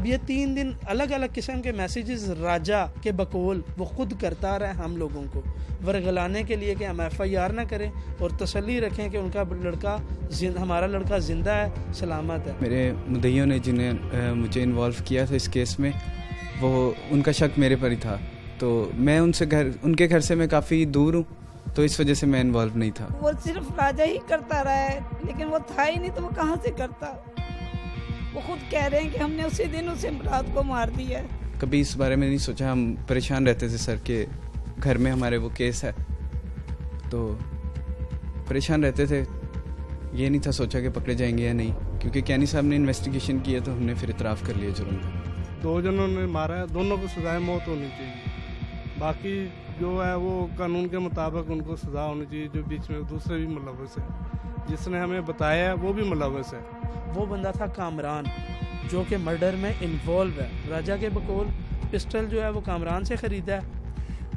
अब ये 3 दिन अलग अलग किस्म के मैसेजेस राजा के बकौल वो खुद करता रहा हम लोगों को वर्गलाने के लिए कि हम FIR ना करें और तसल्ली रखें कि उनका लड़का हमारा लड़का ज़िंदा है, सलामत है। मेरे मुद्दइयों ने जिन्हें मुझे इन्वॉल्व किया था इस केस में, वो उनका शक मेरे पर ही था, तो मैं उनके घर से मैं काफ़ी दूर हूँ, तो इस वजह से मैं इन्वॉल्व नहीं था। वो सिर्फ राजा ही करता रहा है, लेकिन वो था ही नहीं तो वो कहाँ से करता। वो खुद कह रहे हैं कि हमने उसी दिन उसे रात को मार दिया है। कभी इस बारे में नहीं सोचा, हम परेशान रहते थे सर के घर में हमारे वो केस है, तो परेशान रहते थे। ये नहीं था सोचा कि पकड़े जाएंगे या नहीं, क्योंकि कैनी साहब ने इन्वेस्टिगेशन किया तो हमने फिर इतराफ़ कर लिया जुर्म का। 2 जनों ने मारा है, दोनों को सजाए मौत होनी चाहिए। बाकी जो है वो कानून के मुताबिक उनको सज़ा होनी चाहिए। जो बीच में दूसरे भी मुलव्वस है, जिसने हमें बताया है वो भी मुलव्वस है। वो बंदा था कामरान जो कि मर्डर में इन्वॉल्व है। राजा के बकौल पिस्टल जो है वो कामरान से ख़रीदा है।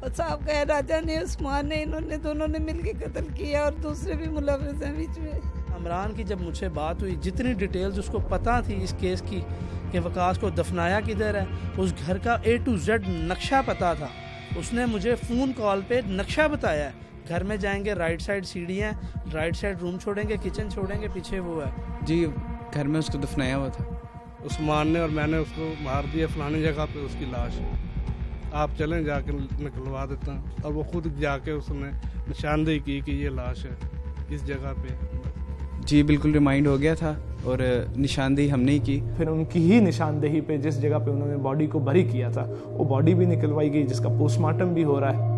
और साहब कहे राजा ने, उस्मान ने, इन्होंने दोनों ने मिलकर कत्ल किया और दूसरे भी मुलव्वस हैं बीच में। कामरान की जब मुझसे बात हुई, जितनी डिटेल्स उसको पता थी इस केस की कि वकास को दफनाया किधर है, उस घर का A to Z नक्शा पता था। उसने मुझे फ़ोन कॉल पे नक्शा बताया है। घर में जाएंगे, राइट साइड सीढ़ियाँ, राइट साइड रूम छोड़ेंगे, किचन छोड़ेंगे, पीछे वो है जी। घर में उसको दफनाया हुआ था उस्मान ने, और मैंने उसको मार दिया फलानी जगह पे उसकी लाश है। आप चलें जाके निकलवा देता हूँ। और वो खुद जाके उसने निशानदेही की कि ये लाश है इस जगह पे। जी बिल्कुल रिमाइंड हो गया था और निशानदेही हमने ही की। फिर उनकी ही निशानदेही पे जिस जगह पे उन्होंने बॉडी को बरी किया था वो बॉडी भी निकलवाई गई, जिसका पोस्टमार्टम भी हो रहा है।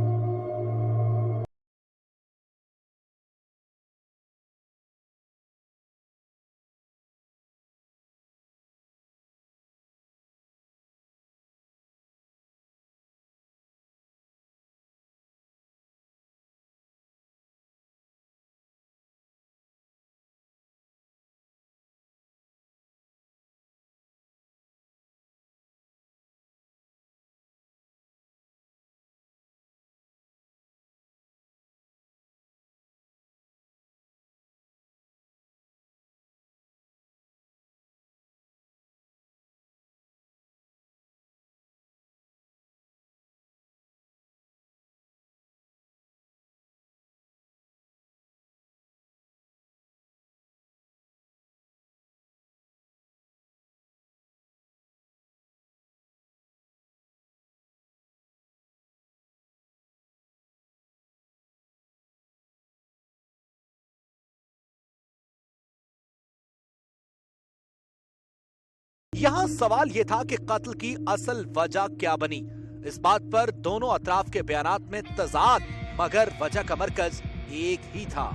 यहाँ सवाल ये था कि कत्ल की असल वजह क्या बनी। इस बात पर दोनों अतराफ के बयानात में तजाद, मगर वजह का मरकज एक ही था।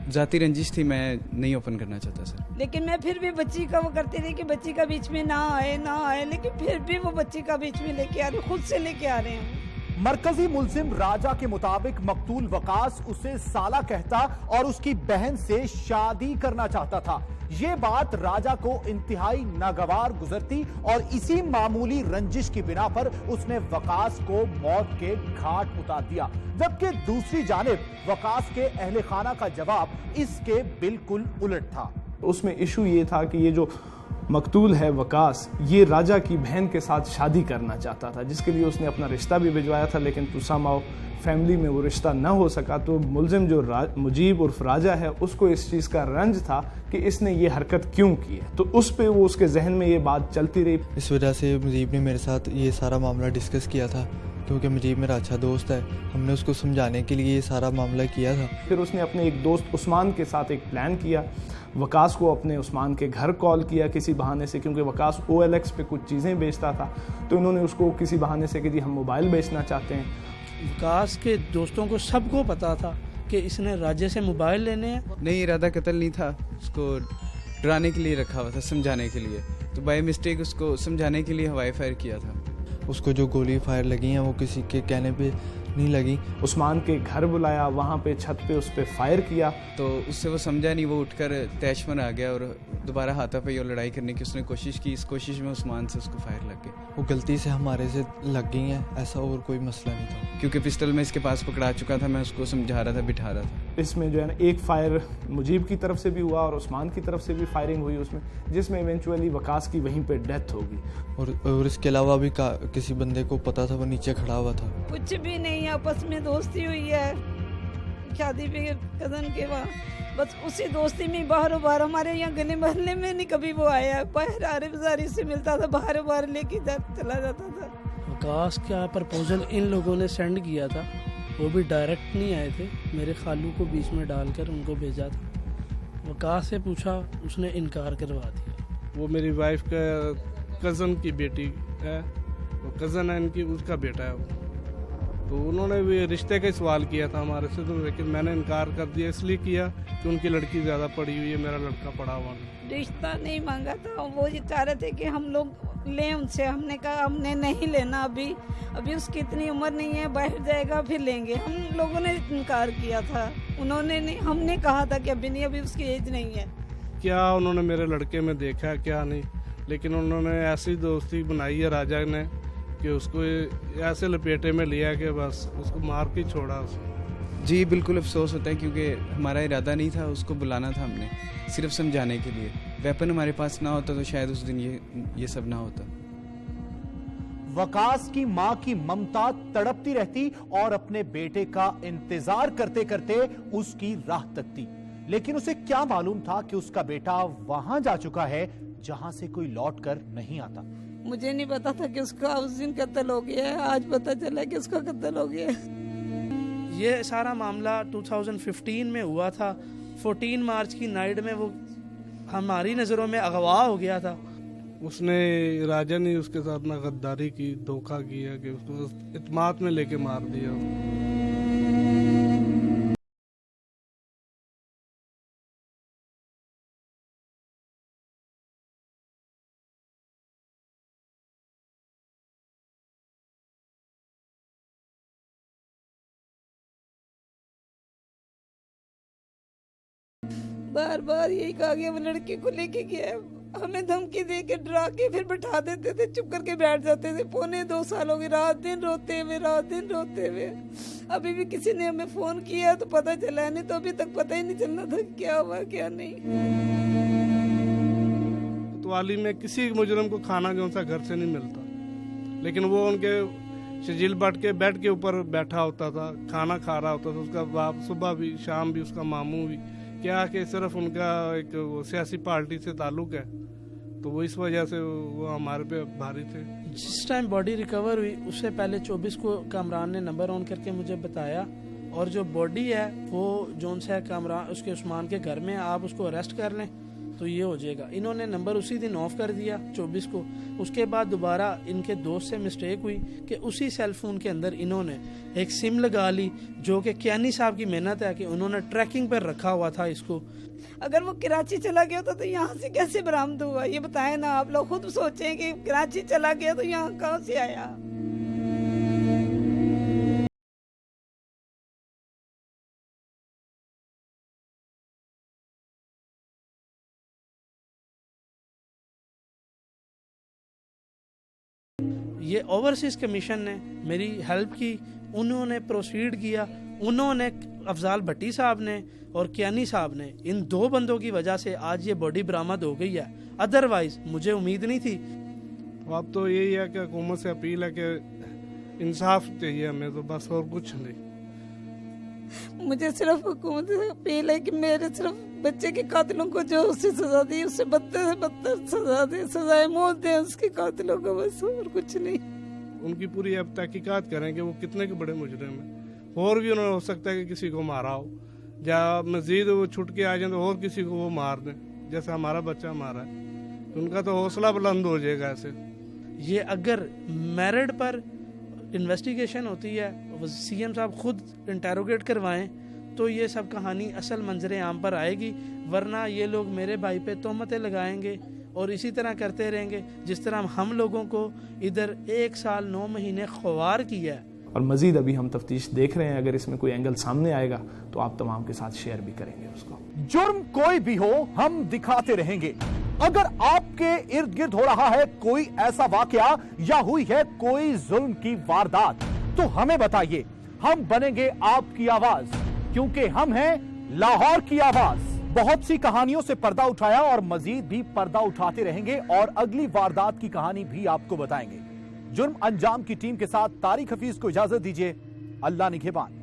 जाती रंजिश थी, मैं नहीं ओपन करना चाहता सर। लेकिन मैं फिर भी बच्ची का वो करती रही कि बच्ची का बीच में ना आए, लेकिन फिर भी वो बच्ची का बीच में लेके आ रहे, खुद से लेके आ रहे हैं। मरकजी मुल्जिम राजा के मुताबिक मकतूल वकास उसे साला कहता और उसकी बहन से शादी करना चाहता था। ये बात राजा को इंतहाई नागवार गुजरती और इसी मामूली रंजिश की बिना पर उसने वकास को मौत के घाट उतार दिया। जबकि दूसरी जानिब वकास के अहले खाना का जवाब इसके बिल्कुल उलट था। उसमें इशू ये था कि ये जो मकतूल है वकास, ये राजा की बहन के साथ शादी करना चाहता था, जिसके लिए उसने अपना रिश्ता भी भिजवाया था, लेकिन तुसामाओ फैमिली में वो रिश्ता न हो सका। तो मुलजिम जो मुजीब उर्फ राजा है, उसको इस चीज़ का रंज था कि इसने ये हरकत क्यों की है, तो उस पे वो उसके जहन में ये बात चलती रही। इस वजह से मुजीब ने मेरे साथ ये सारा मामला डिस्कस किया था, क्योंकि मुजीब मेरा अच्छा दोस्त है। हमने उसको समझाने के लिए ये सारा मामला किया था। फिर उसने अपने एक दोस्त उस्मान के साथ एक प्लान किया, वकास को अपने उस्मान के घर कॉल किया किसी बहाने से, क्योंकि वकास OLX पे कुछ चीज़ें बेचता था, तो इन्होंने उसको किसी बहाने से कि जी हम मोबाइल बेचना चाहते हैं। वकास के दोस्तों को सबको पता था कि इसने राजे से मोबाइल लेने हैं। नहीं, इरादा कत्ल नहीं था, उसको डराने के लिए रखा हुआ था, समझाने के लिए। तो बाय मिस्टेक उसको समझाने के लिए हवाई फायर किया था। उसको जो गोली फायर लगी हैं वो किसी के कहने पे नहीं लगी। उस्मान के घर बुलाया, वहाँ पे छत पे उस पर फायर किया, तो उससे वो समझा नहीं, वो उठकर तैशमन आ गया और दोबारा हाथापाई और लड़ाई करने की उसने कोशिश की। इस कोशिश में उस्मान से उसको फायर लग गए। वो गलती से हमारे से लग गई हैं, ऐसा और कोई मसला नहीं था। क्योंकि पिस्टल में इसके पास पकड़ा चुका था, मैं उसको समझा रहा था, बिठा रहा था। इसमें जो है ना एक फायर मुजीब की तरफ से भी हुआ और उस्मान की तरफ से भी फायरिंग हुई उसमें, जिसमें इवेंचुअली वकास की वहीं पे डेथ होगी। और इसके अलावा भी किसी बंदे को पता था वो नीचे खड़ा हुआ था। कुछ भी नहीं, आपस में दोस्ती हुई है शादी पे कजन के वहाँ, बस उसी दोस्ती में बाहर हमारे यहाँ गली मोहल्ले में नहीं कभी वो आया। बाहर आरे बाजारी से मिलता था, बाहर लेके चला जाता था। वकास का प्रपोजल इन लोगों ने सेंड किया था, वो भी डायरेक्ट नहीं आए थे, मेरे खालू को बीच में डालकर उनको भेजा था। वकास से पूछा, उसने इनकार करवा दिया। वो मेरी वाइफ का कज़न की बेटी है, वो कज़न है इनकी, उसका बेटा है वो। तो उन्होंने भी रिश्ते का सवाल किया था हमारे से, तो लेकिन मैंने इनकार कर दिया। इसलिए किया कि उनकी लड़की ज़्यादा पढ़ी हुई है, मेरा लड़का पढ़ा हुआ नहीं। रिश्ता नहीं मांगा था, वो ये चाह रहे थे कि हम लोग लें उनसे। हमने कहा हमने नहीं लेना, अभी उसकी इतनी उम्र नहीं है, बाहर जाएगा फिर लेंगे। हम लोगों ने इनकार किया था, उन्होंने नहीं। हमने कहा था कि अभी नहीं, अभी उसकी एज नहीं है। क्या उन्होंने मेरे लड़के में देखा है क्या नहीं, लेकिन उन्होंने ऐसी दोस्ती बनाई है राजा ने कि उसको ऐसे लपेटे में लिया कि बस उसको मार के छोड़ा उसको। जी बिल्कुल अफसोस होता है, क्योंकि हमारा इरादा नहीं था, उसको बुलाना था हमने सिर्फ समझाने के लिए। वेपन हमारे पास ना होता तो शायद उस दिन ये सब ना होता। वकास की मां की ममता तड़पती रहती और अपने बेटे का इंतजार करते करते उसकी राह तकती। लेकिन उसे क्या मालूम था कि उसका बेटा वहां जा चुका है जहां से कोई लौट कर नहीं आता। मुझे नहीं पता था कि उसका उस दिन कत्ल हो गया है, आज पता चला कि उसका कत्ल हो गया है। ये सारा मामला 2015 में हुआ था। 14 मार्च की नाइट में वो हमारी नज़रों में अगवा हो गया था। उसने राजा ने उसके साथ ना गद्दारी की, धोखा किया कि उसको इत्माद में लेके मार दिया। बार यही कहा गया, वो लड़की को लेके गया, हमें धमकी दे के डरा के फिर बैठा देते थे, चुप करके बैठ जाते थे। 2.25 साल हो गए, रात दिन रोते हुए। अभी भी किसी ने हमें फोन किया तो पता चला, नहीं तो अभी तक पता ही नहीं चलना था क्या हुआ क्या नहीं। कोतवाली में किसी मुजरिम को खाना जो सा घर से नहीं मिलता, लेकिन वो उनके शजील बट के बेड के ऊपर बैठा होता था, खाना खा रहा होता था। उसका बाप सुबह भी शाम भी, उसका मामू भी। क्या कि सिर्फ उनका एक सियासी पार्टी से ताल्लुक है, तो वो इस वजह से वो हमारे पे भारी थे। जिस टाइम बॉडी रिकवर हुई उससे पहले 24 को कामरान ने नंबर ऑन करके मुझे बताया, और जो बॉडी है वो जोन सा कामरान उसके उस्मान के घर में, आप उसको अरेस्ट कर लें तो ये हो जाएगा। इन्होंने नंबर उसी दिन ऑफ कर दिया 24 को। उसके बाद दोबारा इनके दोस्त से मिस्टेक हुई कि उसी सेल फोन के अंदर इन्होंने एक सिम लगा ली, जो कि कियानी साहब की मेहनत है कि उन्होंने ट्रैकिंग पर रखा हुआ था इसको। अगर वो कराची चला गया होता तो यहाँ से कैसे बरामद हुआ, ये बताएं ना। आप लोग खुद सोचें कि कराची चला गया तो यहाँ कहाँ से आया। ये ओवरसीज कमीशन ने मेरी हेल्प की, उन्होंने प्रोसीड किया। उन्होंने अफजाल भट्टी साहब ने और कियानी साहब ने, इन 2 बंदों की वजह से आज ये बॉडी बरामद हो गई है। अदरवाइज मुझे उम्मीद नहीं थी। अब तो यही है कि हुकूमत से अपील है कि इंसाफ चाहिए हमें, तो बस और कुछ नहीं। मुझे सिर्फ हुकूमत से अपील है कि मेरे सिर्फ बच्चे के कातिलों को जो उससे सजा दी, उससे बदतर से बदतर सजा दे, सजाए मौत दे उसके कातिलों को, बस और कुछ नहीं। उनकी पूरी अब तहकीकात करें कि वो कितने के बड़े मुजरिम हैं। और भी उन्होंने हो सकता है कि किसी को मारा हो, या मजीद वो छुट के आ जाए तो और किसी को वो मार दें, जैसे हमारा बच्चा मारा है। तो उनका तो हौसला बुलंद हो जाएगा ऐसे। ये अगर मेरिट पर इन्वेस्टिगेशन होती है, सीएम साहब खुद इंटेरोगेट करवाएं, तो ये सब कहानी असल मंजरे आम पर आएगी। वरना ये लोग मेरे भाई पे तोहमतें लगाएंगे और इसी तरह करते रहेंगे जिस तरह हम लोगों को इधर 1 साल 9 महीने ख्वार किया है। और मज़ीद अभी हम तफ्तीश देख रहे हैं, अगर इसमें कोई एंगल सामने आएगा तो आप तमाम के साथ शेयर भी करेंगे उसको। जुर्म कोई भी हो, हम दिखाते रहेंगे। अगर आपके इर्द गिर्द हो रहा है कोई ऐसा वाकया या हुई है कोई जुल्म की वारदात, तो हमें बताइए, हम बनेंगे आपकी आवाज, क्योंकि हम हैं लाहौर की आवाज। बहुत सी कहानियों से पर्दा उठाया और मजीद भी पर्दा उठाते रहेंगे और अगली वारदात की कहानी भी आपको बताएंगे। जुर्म अंजाम की टीम के साथ तारिक हफीज को इजाजत दीजिए। अल्लाह निगहबान।